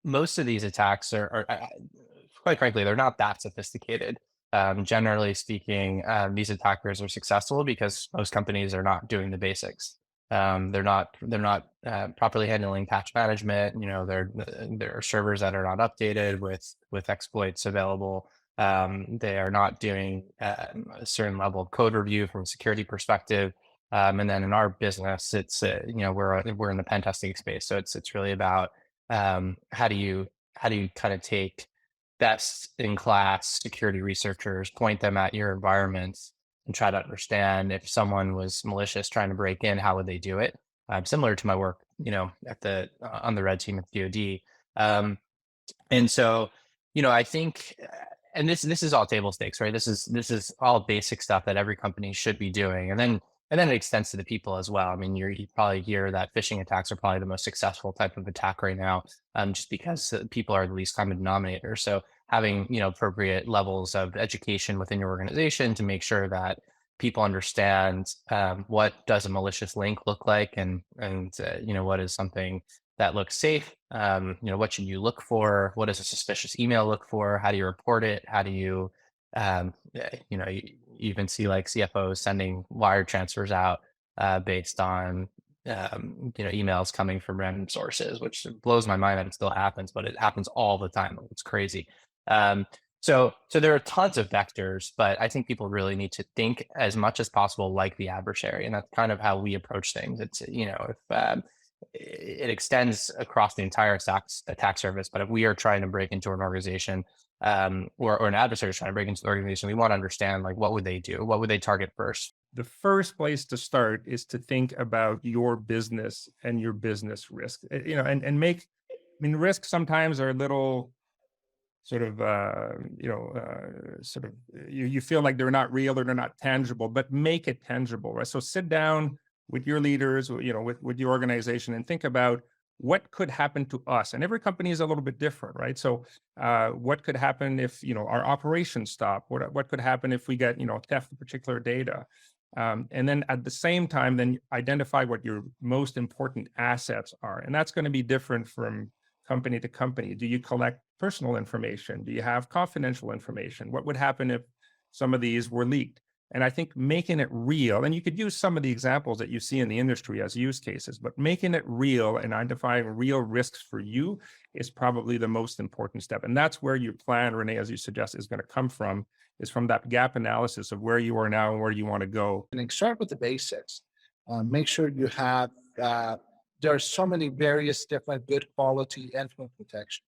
most of these attacks are quite frankly, they're not that sophisticated. Generally speaking, these attackers are successful because most companies are not doing the basics. They're not properly handling patch management. There are servers that are not updated with exploits available. They are not doing a certain level of code review from a security perspective. And then in our business, it's we're in the pen testing space, so it's really about how do you kind of take best in class security researchers, point them at your environments, and try to understand if someone was malicious trying to break in, how would they do it? Similar to my work, at the on the red team at DoD. And so, I think, and this is all table stakes, right? This is all basic stuff that every company should be doing, and then it extends to the people as well. I mean, you probably hear that phishing attacks are probably the most successful type of attack right now, just because people are the least common denominator. So having appropriate levels of education within your organization to make sure that people understand what does a malicious link look like, and what is something that looks safe. What should you look for? What does a suspicious email look for? How do you report it? How do you, you even see like CFOs sending wire transfers out based on, emails coming from random sources, which blows my mind that it still happens, but it happens all the time. It's crazy. So there are tons of vectors, but I think people really need to think as much as possible like the adversary, and that's kind of how we approach things. It's if it extends across the entire attack surface. But if we are trying to break into an organization, or an adversary is trying to break into the organization, we want to understand like what would they do? What would they target first? The first place to start is to think about your business and your business risk. And make, I mean, risks sometimes are a little sort of, you feel like they're not real or they're not tangible, but make it tangible, right? So sit down with your leaders, with your organization, and think about what could happen to us. And every company is a little bit different, right? So what could happen if, our operations stop? What could happen if we get, theft of particular data? And then at the same time, then identify what your most important assets are. And that's going to be different from company to company. Do you collect personal information? Do you have confidential information? What would happen if some of these were leaked? And I think making it real, and you could use some of the examples that you see in the industry as use cases, but making it real and identifying real risks for you is probably the most important step. And that's where your plan, Renee, as you suggest, is going to come from, is from that gap analysis of where you are now and where you want to go. And start with the basics. Make sure you have, there are so many various different good quality endpoint protection.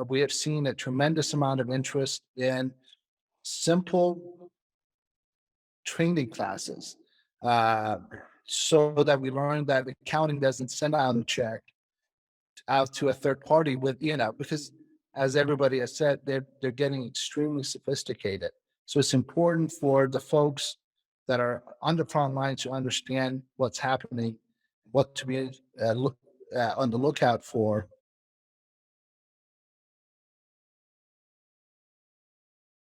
We have seen a tremendous amount of interest in simple training classes, so that we learn that accounting doesn't send out a check out to a third party with, because as everybody has said, they're getting extremely sophisticated. So it's important for the folks that are on the front line to understand what's happening, what to be on the lookout for,